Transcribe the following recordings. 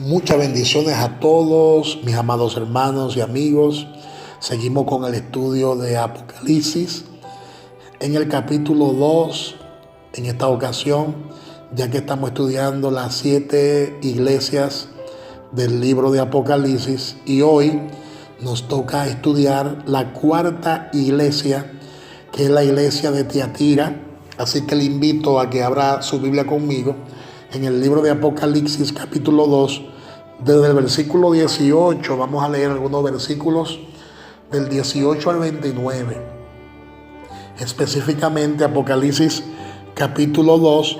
Muchas bendiciones a todos mis amados hermanos y amigos. Seguimos con el estudio de Apocalipsis en el capítulo 2 en esta ocasión, ya que estamos estudiando las 7 iglesias del libro de Apocalipsis, y hoy nos toca estudiar la 4ª iglesia, que es la iglesia de Tiatira. Así que le invito a que abra su Biblia conmigo en el libro de Apocalipsis capítulo 2, desde el versículo 18. Vamos a leer algunos versículos del 18 al 29. Específicamente Apocalipsis capítulo 2,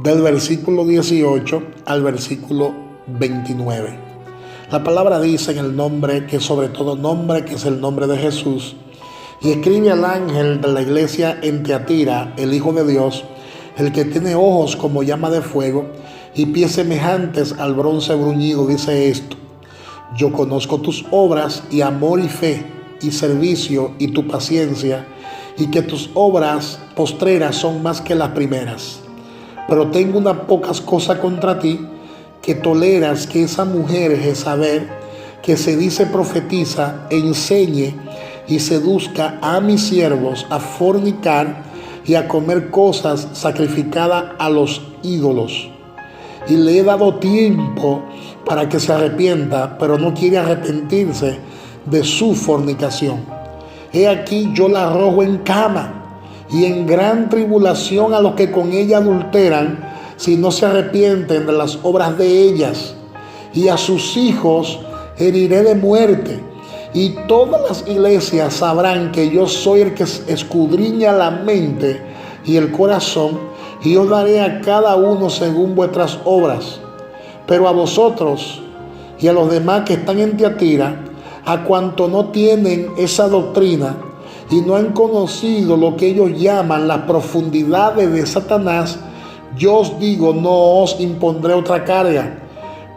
del versículo 18 al versículo 29. La palabra dice, en el nombre que sobre todo nombre, que es el nombre de Jesús: y escribe al ángel de la iglesia en Tiatira, el Hijo de Dios, el que tiene ojos como llama de fuego y pies semejantes al bronce bruñido, dice esto: yo conozco tus obras y amor y fe y servicio y tu paciencia, y que tus obras postreras son más que las primeras. Pero tengo unas pocas cosas contra ti, que toleras que esa mujer Jezabel, que se dice profetiza, enseñe y seduzca a mis siervos a fornicar y a comer cosas sacrificadas a los ídolos. Y le he dado tiempo para que se arrepienta, pero no quiere arrepentirse de su fornicación. He aquí, yo la arrojo en cama y en gran tribulación a los que con ella adulteran, si no se arrepienten de las obras de ellas. Y a sus hijos heriré de muerte. Y todas las iglesias sabrán que yo soy el que escudriña la mente y el corazón, y os daré a cada uno según vuestras obras. Pero a vosotros y a los demás que están en Tiatira, a cuanto no tienen esa doctrina y no han conocido lo que ellos llaman las profundidades de Satanás, yo os digo, no os impondré otra carga,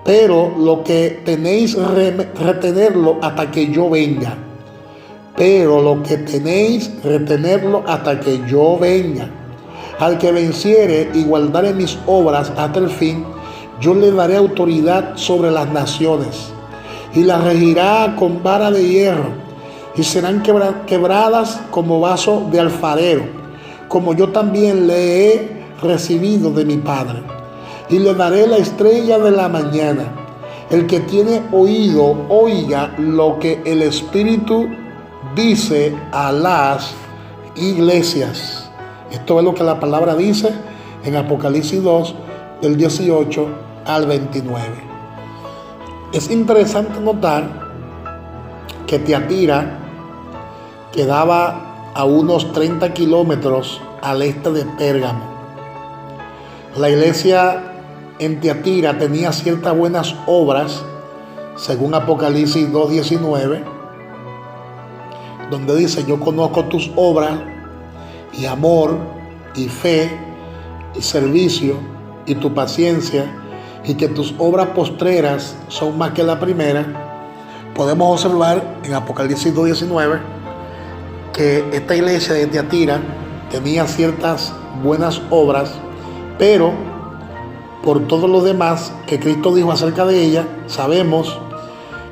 pero lo que tenéis retenerlo hasta que yo venga. Pero lo que tenéis retenerlo hasta que yo venga. Al que venciere y guardare mis obras hasta el fin, yo le daré autoridad sobre las naciones, y las regirá con vara de hierro, y serán quebradas como vaso de alfarero, como yo también le he recibido de mi Padre. Y le daré la estrella de la mañana. El que tiene oído, oiga lo que el Espíritu dice a las iglesias. Esto es lo que la palabra dice en Apocalipsis 2, del 18 al 29. Es interesante notar que Tiatira quedaba a unos 30 kilómetros al este de Pérgamo. La iglesia en Tiatira tenía ciertas buenas obras, según Apocalipsis 2:19, donde dice: yo conozco tus obras y amor y fe y servicio y tu paciencia, y que tus obras postreras son más que la primera. Podemos observar en Apocalipsis 2:19 que esta iglesia de Tiatira tenía ciertas buenas obras, pero por todo lo demás que Cristo dijo acerca de ella, sabemos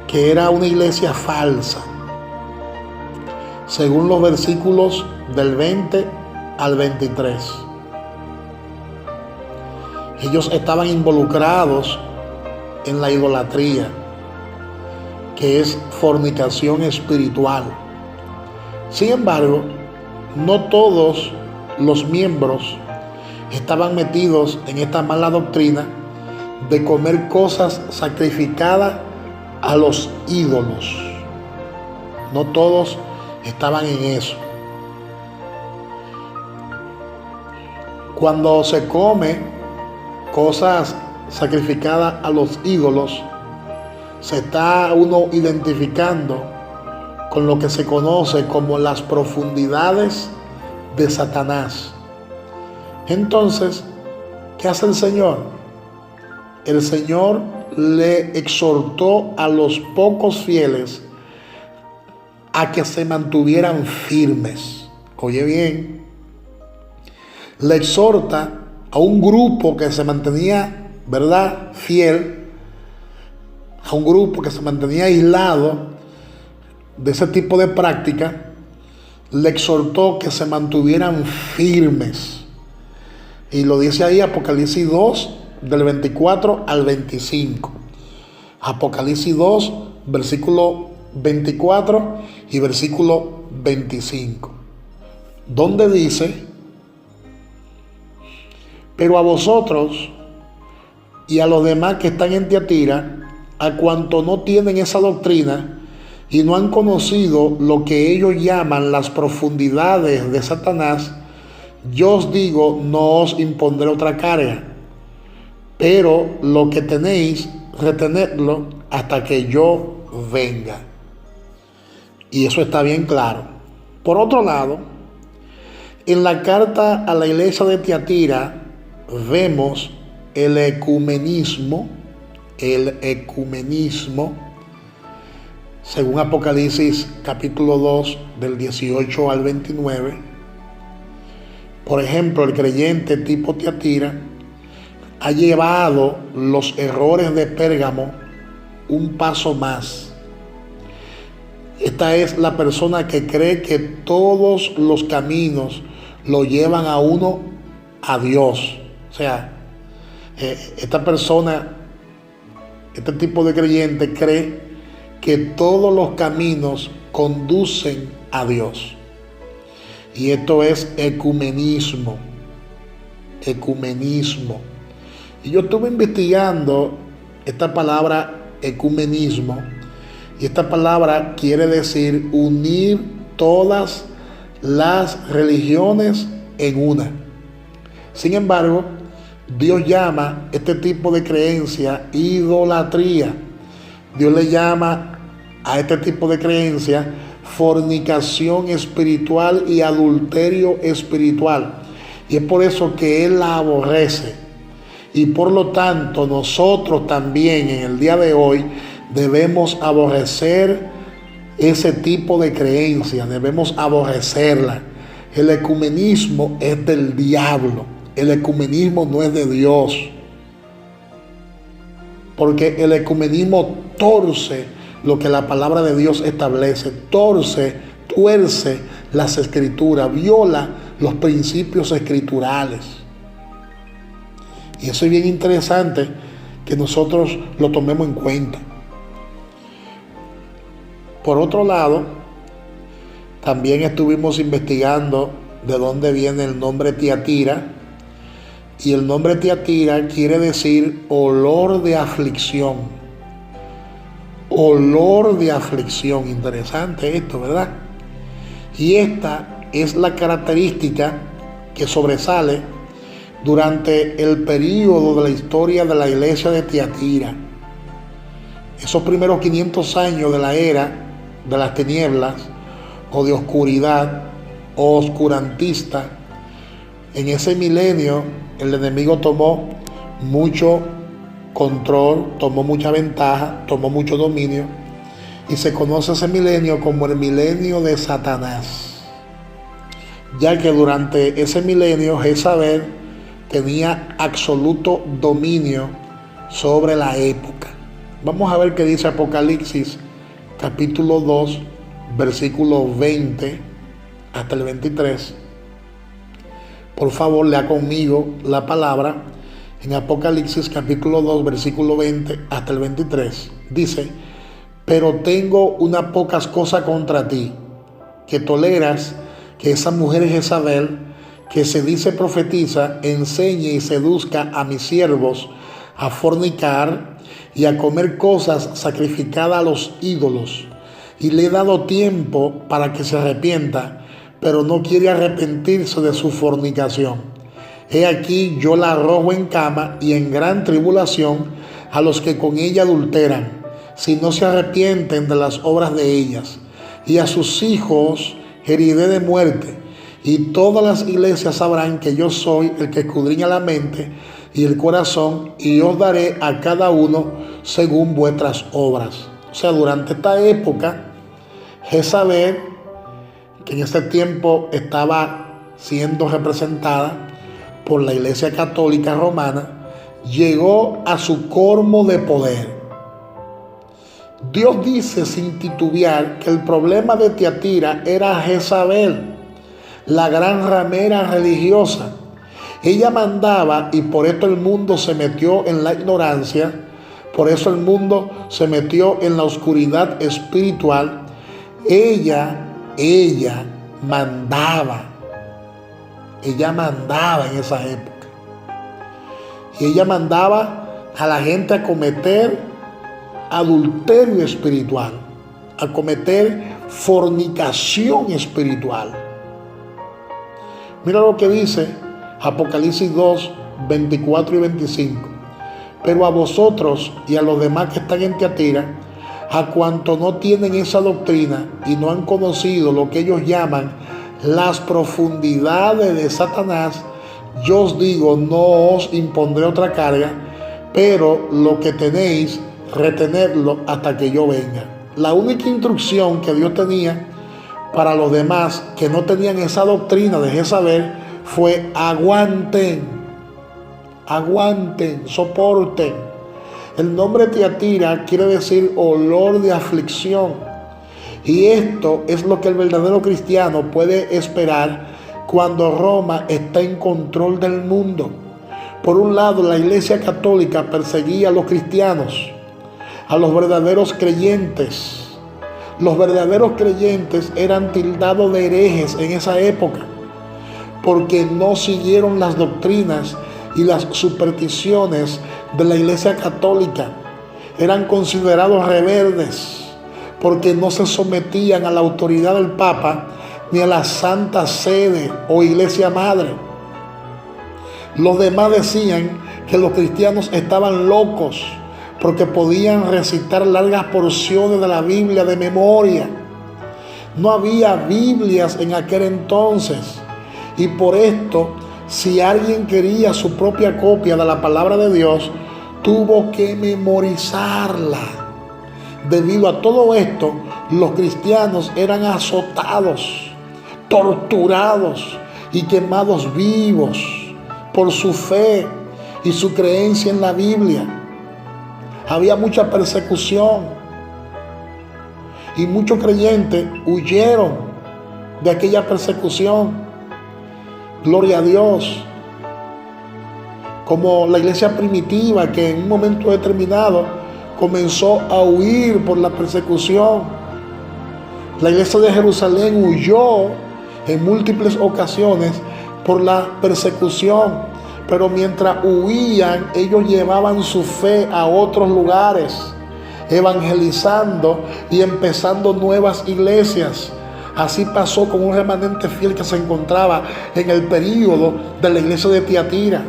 que era una iglesia falsa. Según los versículos del 20 al 23. Ellos estaban involucrados en la idolatría, que es fornicación espiritual. Sin embargo, no todos los miembros estaban metidos en esta mala doctrina de comer cosas sacrificadas a los ídolos. No todos estaban en eso. Cuando se come cosas sacrificadas a los ídolos, se está uno identificando con lo que se conoce como las profundidades de Satanás. Entonces, ¿qué hace el Señor? El Señor le exhortó a los pocos fieles a que se mantuvieran firmes. Oye bien, le exhorta a un grupo que se mantenía, ¿verdad?, fiel, a un grupo que se mantenía aislado de ese tipo de práctica, le exhortó que se mantuvieran firmes. Y lo dice ahí Apocalipsis 2, del 24 al 25. Apocalipsis 2, versículo 24 y versículo 25. Donde dice: pero a vosotros y a los demás que están en Tiatira, a cuanto no tienen esa doctrina y no han conocido lo que ellos llaman las profundidades de Satanás, yo os digo, no os impondré otra carga, pero lo que tenéis, retenedlo hasta que yo venga. Y eso está bien claro. Por otro lado, en la carta a la iglesia de Tiatira vemos el ecumenismo, según Apocalipsis capítulo 2, del 18 al 29. Por ejemplo, el creyente tipo Tiatira ha llevado los errores de Pérgamo un paso más. Esta es la persona que cree que todos los caminos lo llevan a uno a Dios. O sea, esta persona, este tipo de creyente cree que todos los caminos conducen a Dios. Y esto es ecumenismo. Y yo estuve investigando esta palabra ecumenismo, y esta palabra quiere decir unir todas las religiones en una. Sin embargo, Dios llama este tipo de creencia idolatría. Dios le llama a este tipo de creencia fornicación espiritual y adulterio espiritual. Y es por eso que Él la aborrece. Y por lo tanto, nosotros también en el día de hoy debemos aborrecer ese tipo de creencia, debemos aborrecerla. El ecumenismo es del diablo, el ecumenismo no es de Dios, porque el ecumenismo torce lo que la palabra de Dios establece, tuerce las escrituras, viola los principios escriturales. Y eso es bien interesante que nosotros lo tomemos en cuenta. Por otro lado, también estuvimos investigando de dónde viene el nombre Tiatira. Y el nombre Tiatira quiere decir olor de aflicción. Olor de aflicción. Interesante esto, ¿verdad? Y esta es la característica que sobresale durante el período de la historia de la iglesia de Tiatira. Esos primeros 500 años de la era de las tinieblas o de oscuridad o oscurantista, en ese milenio el enemigo tomó mucho control, tomó mucha ventaja, tomó mucho dominio, y se conoce ese milenio como el milenio de Satanás, ya que durante ese milenio Jezabel tenía absoluto dominio sobre la época. Vamos a ver qué dice Apocalipsis capítulo 2, versículo 20 hasta el 23. Por favor, lea conmigo la palabra en Apocalipsis capítulo 2, versículo 20 hasta el 23. Dice: pero tengo unas pocas cosas contra ti, que toleras que esa mujer Jezabel, que se dice profetiza, enseñe y seduzca a mis siervos a fornicar y a comer cosas sacrificadas a los ídolos. Y le he dado tiempo para que se arrepienta, pero no quiere arrepentirse de su fornicación. He aquí yo la arrojo en cama y en gran tribulación a los que con ella adulteran, si no se arrepienten de las obras de ellas. Y a sus hijos heriré de muerte. Y todas las iglesias sabrán que yo soy el que escudriña la mente y el corazón, y os daré a cada uno según vuestras obras. O sea, durante esta época, Jezabel, que en ese tiempo estaba siendo representada por la Iglesia Católica Romana, llegó a su colmo de poder. Dios dice sin titubear que el problema de Tiatira era Jezabel, la gran ramera religiosa. Ella mandaba y por esto el mundo se metió en la ignorancia, por eso el mundo se metió en la oscuridad espiritual. Ella mandaba en esa época. Y ella mandaba a la gente a cometer adulterio espiritual, a cometer fornicación espiritual. Mira lo que dice Apocalipsis 2, 24 y 25. Pero a vosotros y a los demás que están en Tiatira, a cuanto no tienen esa doctrina y no han conocido lo que ellos llaman las profundidades de Satanás, yo os digo, no os impondré otra carga, pero lo que tenéis, retenedlo hasta que yo venga. La única instrucción que Dios tenía para los demás que no tenían esa doctrina de Jezabel fue: aguanten, soporten. El nombre Tiatira quiere decir olor de aflicción. Y esto es lo que el verdadero cristiano puede esperar cuando Roma está en control del mundo. Por un lado, la Iglesia Católica perseguía a los cristianos, a los verdaderos creyentes. Los verdaderos creyentes eran tildados de herejes en esa época, porque no siguieron las doctrinas y las supersticiones de la Iglesia Católica. Eran considerados rebeldes, porque no se sometían a la autoridad del Papa ni a la Santa Sede o Iglesia Madre. Los demás decían que los cristianos estaban locos porque podían recitar largas porciones de la Biblia de memoria. No había Biblias en aquel entonces, y por esto, si alguien quería su propia copia de la palabra de Dios, tuvo que memorizarla. Debido a todo esto, los cristianos eran azotados, torturados y quemados vivos por su fe y su creencia en la Biblia. Había mucha persecución y muchos creyentes huyeron de aquella persecución. Gloria a Dios. Como la iglesia primitiva, que en un momento determinado comenzó a huir por la persecución. La iglesia de Jerusalén huyó en múltiples ocasiones por la persecución, pero mientras huían, ellos llevaban su fe a otros lugares, evangelizando y empezando nuevas iglesias. Así pasó con un remanente fiel que se encontraba en el período de la iglesia de Tiatira.